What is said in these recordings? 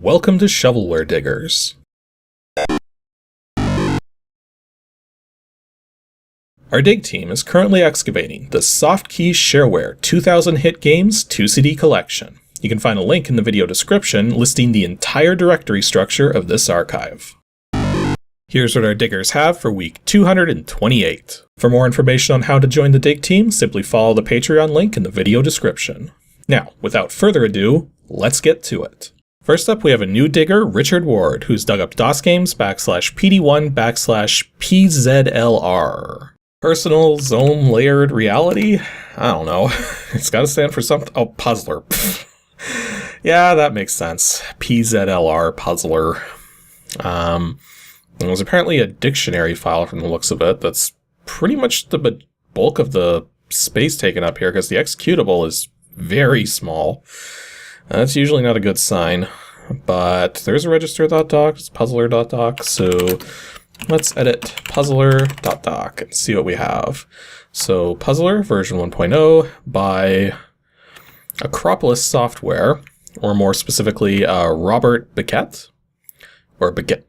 Welcome to Shovelware Diggers. Our dig team is currently excavating the Softkey Shareware 2000 hit games 2CD collection. You can find a link in the video description listing the entire directory structure of this archive. Here's what our diggers have for week 228. For more information on how to join the dig team, simply follow the Patreon link in the video description. Now, without further ado, let's get to it. First up, we have a new digger, Richard Ward, who's dug up DOSGAMES /PD1/PZLR. Personal Zone Layered Reality? I don't know. It's gotta stand for something. Oh, Puzzler. Yeah, that makes sense. PZLR Puzzler. It was apparently a dictionary file from the looks of it. That's pretty much the bulk of the space taken up here, because the executable is very small. That's usually not a good sign, but there's a register.doc, it's puzzler.doc, so let's edit puzzler.doc and see what we have. So Puzzler version 1.0 by Acropolis Software, or more specifically, Robert Baguette, or Baguette.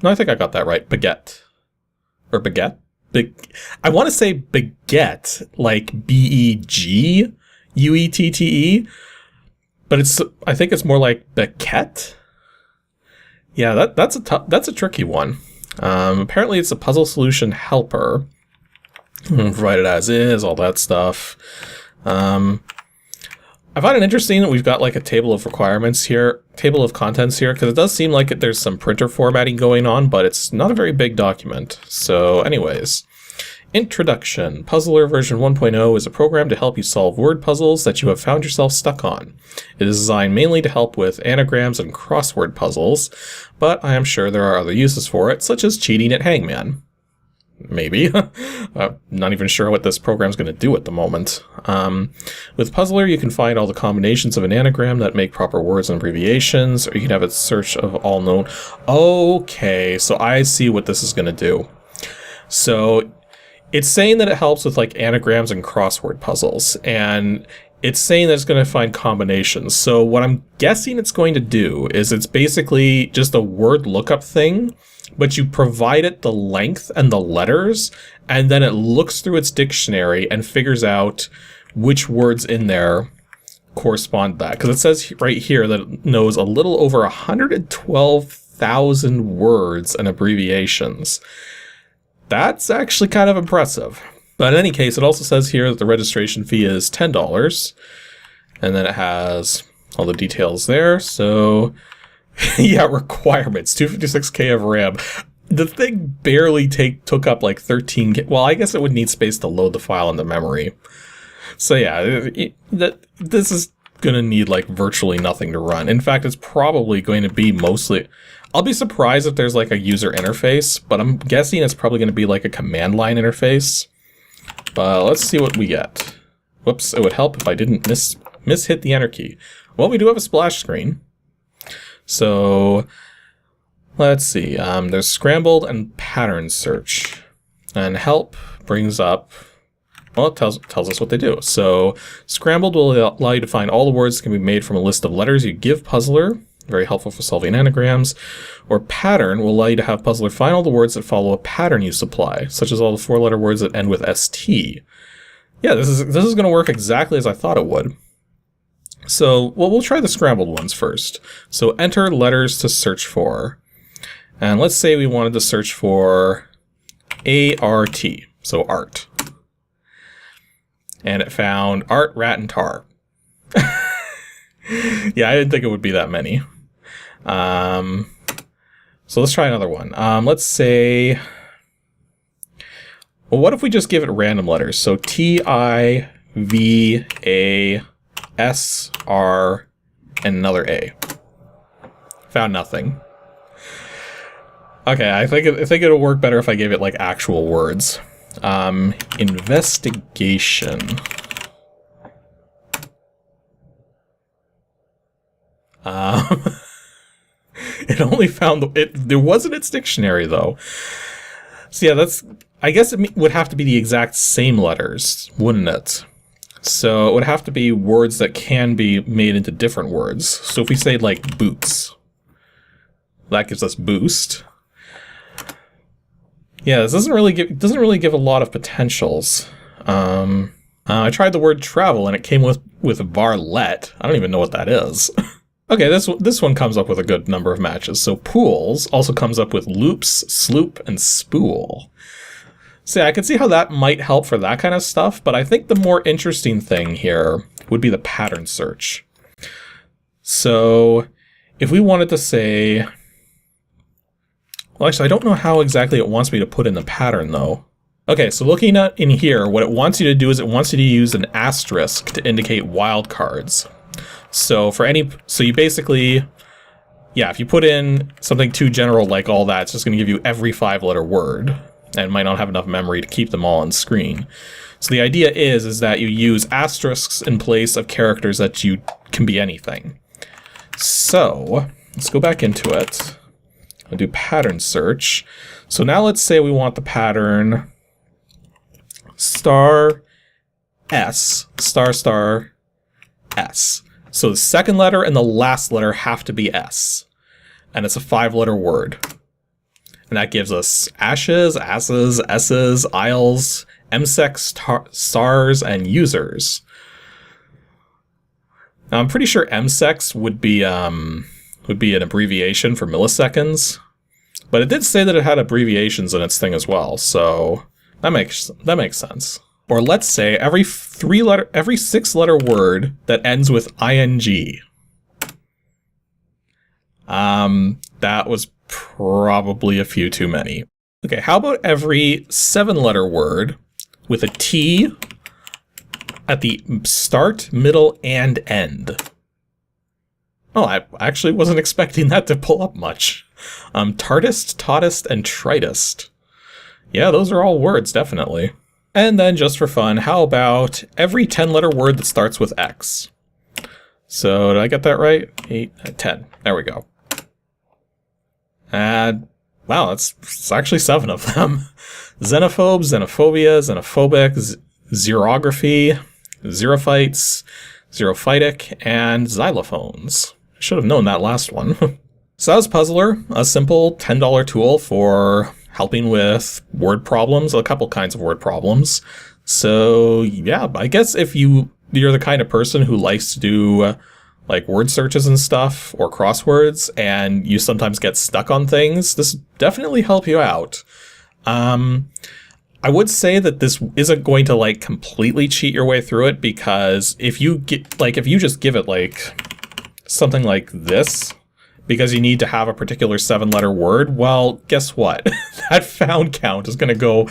No, I think I got that right. Baguette. Or Baguette? I want to say Baguette, like B-E-G-U-E-T-T-E, but I think it's more like Baguette. Yeah, that's a tricky one. Apparently it's a puzzle solution helper. Provided as is, all that stuff. I find it interesting that we've got like a table of requirements here, table of contents here, because it does seem like there's some printer formatting going on, but it's not a very big document. So anyways, Introduction. Puzzler version 1.0 is a program to help you solve word puzzles that you have found yourself stuck on. It is designed mainly to help with anagrams and crossword puzzles, but I am sure there are other uses for it, such as cheating at Hangman. Maybe. I'm not even sure what this program's going to do at the moment. With Puzzler, you can find all the combinations of an anagram that make proper words and abbreviations, or you can have a search of all known. Okay, so I see what this is going to do. So it's saying that it helps with like anagrams and crossword puzzles, and it's saying that it's going to find combinations. So what I'm guessing it's going to do is it's basically just a word lookup thing, but you provide it the length and the letters, and then it looks through its dictionary and figures out which words in there correspond to that. Because it says right here that it knows a little over 112,000 words and abbreviations. That's actually kind of impressive. But in any case, it also says here that the registration fee is $10. And then it has all the details there. So yeah, requirements, 256K of RAM. The thing barely took up like 13K. Well, I guess it would need space to load the file into memory. So yeah, this is going to need like virtually nothing to run. In fact, it's probably going to be mostly... I'll be surprised if there's like a user interface, but I'm guessing it's probably going to be like a command line interface. But let's see what we get. Whoops, it would help if I didn't miss-hit the enter key. Well, we do have a splash screen. So let's see, there's scrambled and pattern search, and help brings up, well, it tells us what they do. So scrambled will allow you to find all the words that can be made from a list of letters you give Puzzler, very helpful for solving anagrams. Or pattern will allow you to have Puzzler find all the words that follow a pattern you supply, such as all the 4-letter words that end with ST. Yeah, this is going to work exactly as I thought it would. So, well, we'll try the scrambled ones first. So enter letters to search for. And let's say we wanted to search for ART, so art. And it found art, rat, and tar. Yeah, I didn't think it would be that many. So let's try another one. Let's say... Well, what if we just give it random letters? So T-I-V-A... S-R, and another A. Found nothing. Okay, I think it'll work better if I gave it like actual words. Investigation. It only found there wasn't its dictionary though. So yeah, I guess it would have to be the exact same letters, wouldn't it? So it would have to be words that can be made into different words. So if we say like boots, That gives us boost. Yeah, this doesn't really give a lot of potentials. I tried the word travel and it came with varlet. I don't even know what that is. Okay, this one comes up with a good number of matches. So pools also comes up with loops, sloop, and spool. So yeah, I can see how that might help for that kind of stuff, but I think the more interesting thing here would be the pattern search. So if we wanted to say, well, actually, I don't know how exactly it wants me to put in the pattern though. Okay, so looking at in here, what it wants you to do is it wants you to use an asterisk to indicate wildcards. So you basically, yeah, if you put in something too general like all that, it's just going to give you every 5-letter word, and might not have enough memory to keep them all on screen. So the idea is that you use asterisks in place of characters that you can be anything. So let's go back into it. I'll do pattern search. So now let's say we want the pattern star S, star star S. So the second letter and the last letter have to be S. And it's a 5-letter word. And that gives us ashes, asses, S's, isles, MSECs, stars, and users. Now I'm pretty sure MSECs would be an abbreviation for milliseconds. But it did say that it had abbreviations in its thing as well, so that makes sense. Or let's say every 6-letter word that ends with ing. That was probably a few too many. Okay, how about every 7-letter word with a T at the start, middle, and end? Oh, I actually wasn't expecting that to pull up much. Tartist, tautist, and tritist. Yeah, those are all words, definitely. And then, just for fun, how about every 10-letter word that starts with X? So, did I get that right? 8, 10. There we go. And, wow, it's actually 7 of them. Xenophobe, xenophobia, xenophobic, xerography, xerophytes, xerophytic, and xylophones. I should have known that last one. So that was Puzzler, a simple $10 tool for helping with word problems, a couple kinds of word problems. So yeah, I guess if you're the kind of person who likes to do like word searches and stuff or crosswords and you sometimes get stuck on things, this definitely help you out. I would say that this isn't going to like completely cheat your way through it, because if you just give it like something like this, because you need to have a particular 7-letter word, well, guess what? That found count is going to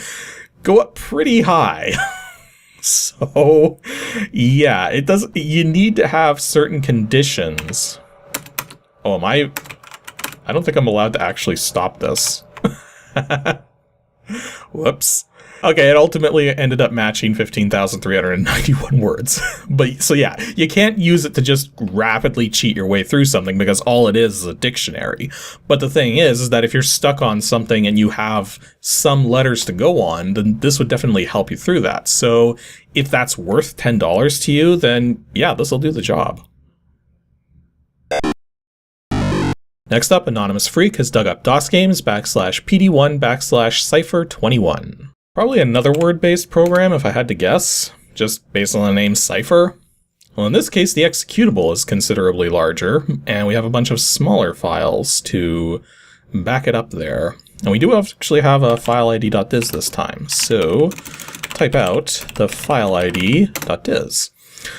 go up pretty high. So, yeah, you need to have certain conditions. Oh, I don't think I'm allowed to actually stop this. Whoops. Okay, it ultimately ended up matching 15,391 words. But so yeah, you can't use it to just rapidly cheat your way through something, because all it is a dictionary. But the thing is that if you're stuck on something and you have some letters to go on, then this would definitely help you through that. So if that's worth $10 to you, then yeah, this will do the job. Next up, Anonymous Freak has dug up DOSGAMES /PD1 /Cipher21. Probably another word-based program if I had to guess, just based on the name Cipher. Well, in this case, the executable is considerably larger, and we have a bunch of smaller files to back it up there. And we do actually have a file ID.diz this time, so type out the file ID.diz.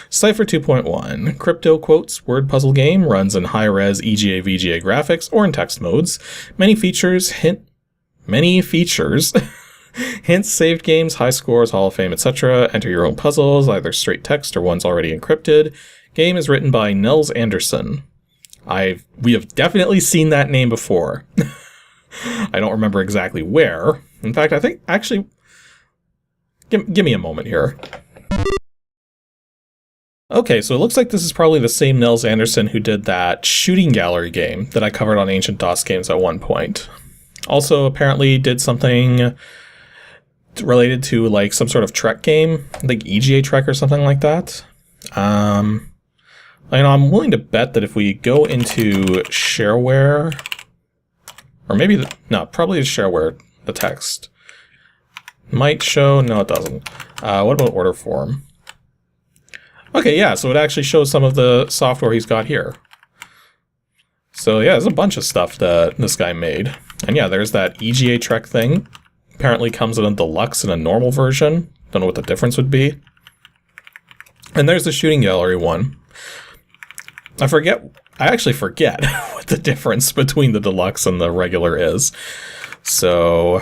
Cipher 2.1, crypto quotes word puzzle game, runs in high-res EGA VGA graphics or in text modes. Many features, hints, saved games, high scores, Hall of Fame, etc. Enter your own puzzles, either straight text or ones already encrypted. Game is written by Nils Anderson. We have definitely seen that name before. I don't remember exactly where. In fact, I think, actually, give me a moment here. Okay, so it looks like this is probably the same Nils Anderson who did that shooting gallery game that I covered on Ancient DOSGAMES at one point. Also, apparently did something related to like some sort of Trek game, like EGA Trek or something like that. I'm willing to bet that if we go into Shareware Or maybe, no, probably the Shareware, the text. Might show, no it doesn't. What about order form? Okay, yeah, so it actually shows some of the software he's got here. So yeah, there's a bunch of stuff that this guy made. And yeah, there's that EGA Trek thing. Apparently comes in a deluxe and a normal version. Don't know what the difference would be. And there's the shooting gallery one. I actually forget what the difference between the deluxe and the regular is. So,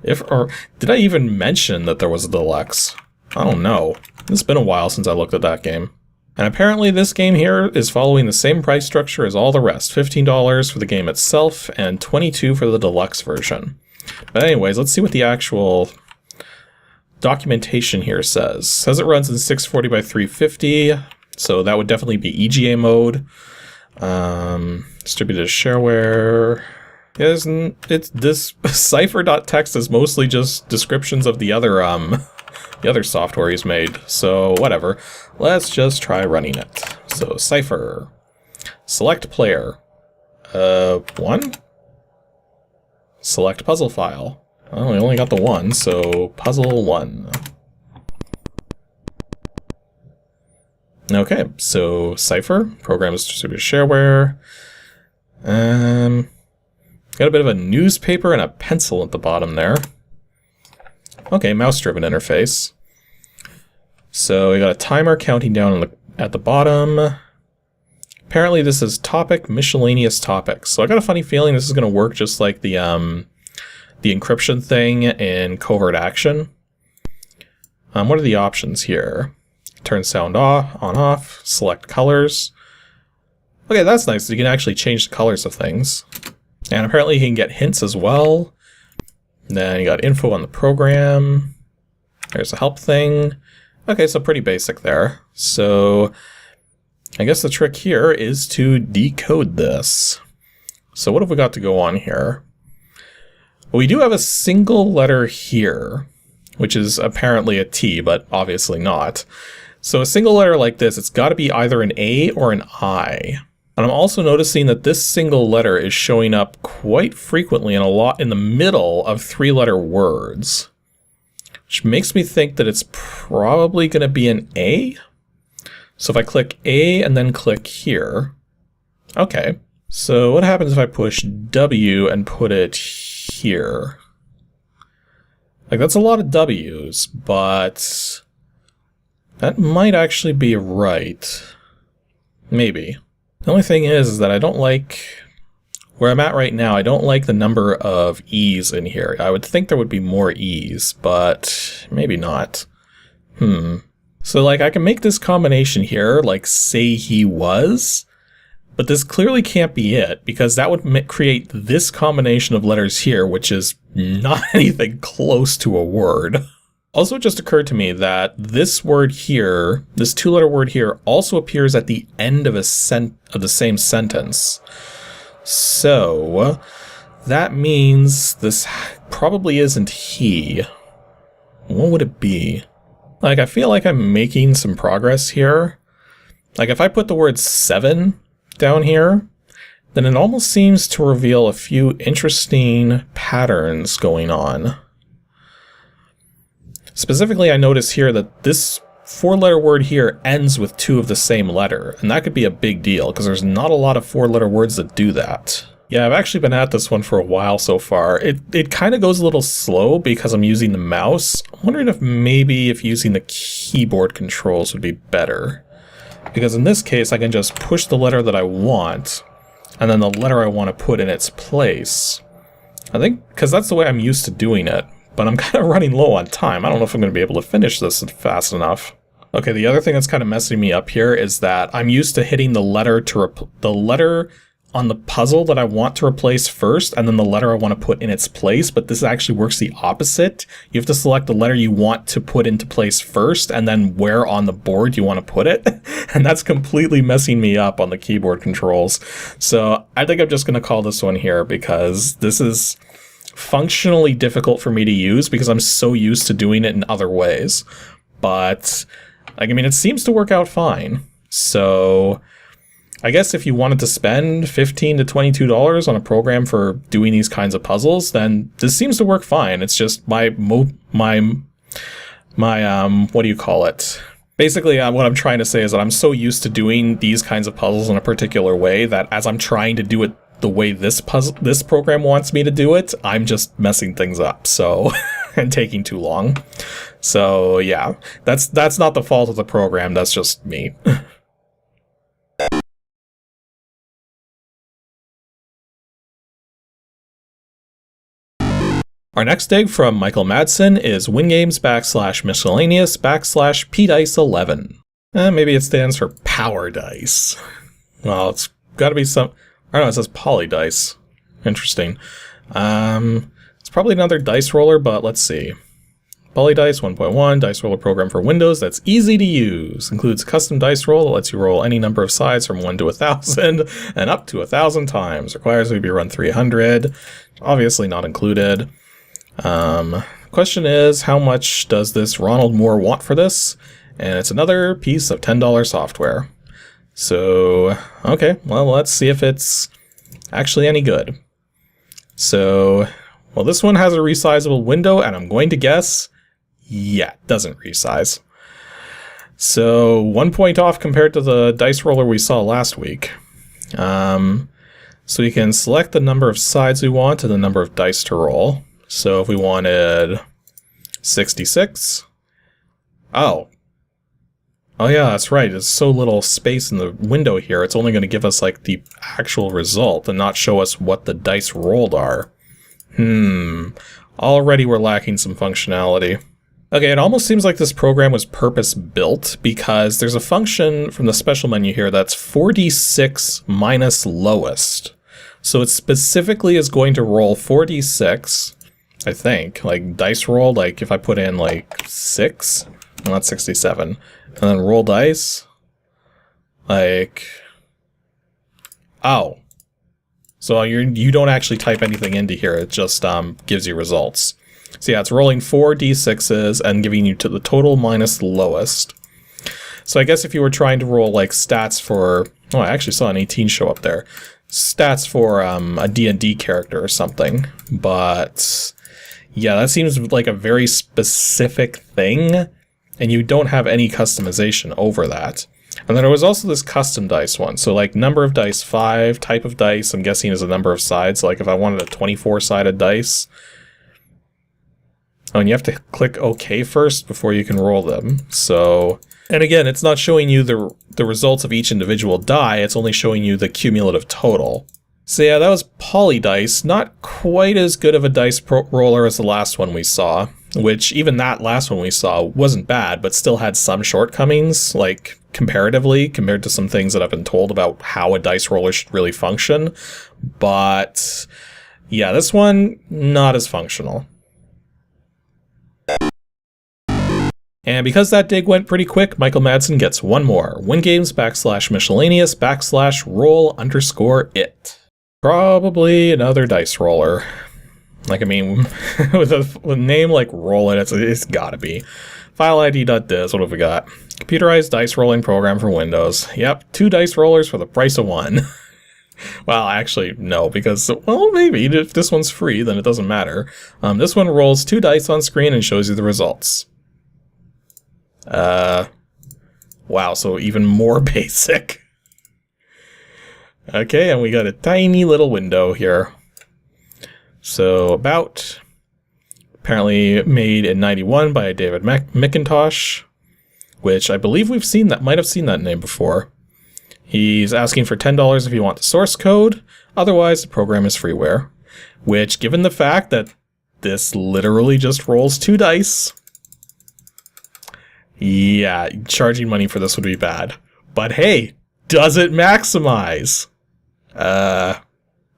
did I even mention that there was a deluxe? I don't know. It's been a while since I looked at that game. And apparently this game here is following the same price structure as all the rest. $15 for the game itself and $22 for the deluxe version. But anyways, let's see what the actual documentation here says. It says it runs in 640 by 350, so that would definitely be EGA mode. Distributed Shareware. It's this cipher.txt is mostly just descriptions of the other software he's made, so whatever. Let's just try running it. So cipher, select player, 1, select puzzle file. Well, we only got the 1, so puzzle 1. Okay, so cipher, program is distributed Shareware. Got a bit of a newspaper and a pencil at the bottom there. Okay, mouse-driven interface. So we got a timer counting down at the bottom. Apparently this is topic, miscellaneous topics. So I got a funny feeling this is going to work just like the encryption thing in Covert Action. What are the options here? Turn sound off, on off, select colors. Okay, that's nice. You can actually change the colors of things. And apparently you can get hints as well. Then you got info on the program. There's a help thing. Okay, so pretty basic there. So I guess the trick here is to decode this. So what have we got to go on here? Well, we do have a single letter here, which is apparently a T, but obviously not. So a single letter like this, it's got to be either an A or an I. And I'm also noticing that this single letter is showing up quite frequently and a lot in the middle of 3-letter words, which makes me think that it's probably going to be an A. So if I click A and then click here, okay. So what happens if I push W and put it here? Like, that's a lot of W's, but that might actually be right. Maybe. The only thing is that I don't like, where I'm at right now, I don't like the number of E's in here. I would think there would be more E's, but maybe not. So like I can make this combination here, like say he was, but this clearly can't be it, because that would create this combination of letters here, which is not anything close to a word. Also, it just occurred to me that this word here, this 2-letter word here, also appears at the end of the same sentence. So that means this probably isn't he. What would it be? Like, I feel like I'm making some progress here. Like, if I put the word 7 down here, then it almost seems to reveal a few interesting patterns going on. Specifically, I notice here that this 4-letter word here ends with 2 of the same letter, and that could be a big deal, because there's not a lot of 4-letter words that do that. Yeah, I've actually been at this one for a while so far. It kind of goes a little slow because I'm using the mouse. I'm wondering if maybe using the keyboard controls would be better. Because in this case, I can just push the letter that I want, and then the letter I want to put in its place. I think, because that's the way I'm used to doing it. But I'm kind of running low on time. I don't know if I'm going to be able to finish this fast enough. Okay, the other thing that's kind of messing me up here is that I'm used to hitting the letter on the puzzle that I want to replace first, and then the letter I want to put in its place, but this actually works the opposite. You have to select the letter you want to put into place first, and then where on the board you want to put it. And that's completely messing me up on the keyboard controls. So I think I'm just going to call this one here, because this is functionally difficult for me to use because I'm so used to doing it in other ways. But, like, I mean, it seems to work out fine. So I guess if you wanted to spend $15 to $22 on a program for doing these kinds of puzzles, then this seems to work fine. It's just my what do you call it? Basically, what I'm trying to say is that I'm so used to doing these kinds of puzzles in a particular way that as I'm trying to do it the way this program wants me to do it, I'm just messing things up. So and taking too long. So yeah, that's not the fault of the program. That's just me. Our next dig from Michael Madsen is WINGAMES /miscellaneous /PDice11. Maybe it stands for Power Dice. Well, it's got to be some... I don't know, it says Polydice. Interesting. It's probably another dice roller, but let's see. Polydice 1.1, dice roller program for Windows that's easy to use. Includes a custom dice roll that lets you roll any number of sides from 1 to 1,000 and up to 1,000 times. Requires it to be run 300. Obviously not included. Question is, how much does this Ronald Moore want for this? And it's another piece of $10 software. So, okay, well, let's see if it's actually any good. So, well, this one has a resizable window, and I'm going to guess, yeah, it doesn't resize. So, 1 point off compared to the dice roller we saw last week. So we can select the number of sides we want and the number of dice to roll. So if we wanted 66, oh yeah, that's right. There's so little space in the window here. It's only going to give us like the actual result and not show us what the dice rolled are. Already we're lacking some functionality. Okay, it almost seems like this program was purpose-built because there's a function from the special menu here that's 4d6 minus lowest. So it specifically is going to roll 4d6, I think, like dice roll, like if I put in like 6, well, that's 67, and then roll dice, like, oh. So you don't actually type anything into here, it just gives you results. So yeah, it's rolling 4 d6s and giving you to the total minus the lowest. So I guess if you were trying to roll like stats for, oh, I actually saw an 18 show up there. Stats for a D&D character or something, but yeah, that seems like a very specific thing, and you don't have any customization over that. And then there was also this custom dice one, so like number of dice 5, type of dice, I'm guessing is a number of sides, like if I wanted a 24-sided dice. Oh, and you have to click OK first before you can roll them, so... And again, it's not showing you the results of each individual die, it's only showing you the cumulative total. So yeah, that was Polydice, not quite as good of a dice roller as the last one we saw, which even that last one we saw wasn't bad, but still had some shortcomings, like comparatively, compared to some things that I've been told about how a dice roller should really function. But yeah, this one, not as functional. And because that dig went pretty quick, Michael Madsen gets one more. WINGAMES /miscellaneous /roll_it. Probably another dice roller. Like, I mean, with a name like RollIt, it's gotta be. File ID.diz, what have we got? Computerized dice rolling program for Windows. Yep, 2 dice rollers for the price of 1. Well, actually, no, because, well, maybe if this one's free, then it doesn't matter. This one rolls 2 dice on screen and shows you the results. Wow, so even more basic. Okay, and we got a tiny little window here. So, about, apparently made in 91 by David McIntosh, which I believe we've seen that, might have seen that name before. He's asking for $10 if you want the source code, otherwise the program is freeware. Which, given the fact that this literally just rolls 2 dice, yeah, charging money for this would be bad. But hey, does it maximize?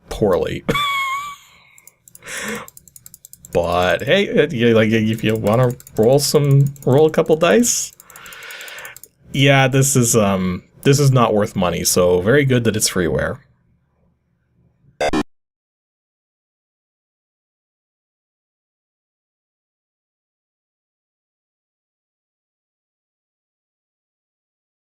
Poorly. But hey, like if you want to roll a couple dice, yeah, this is not worth money. So very good that it's freeware.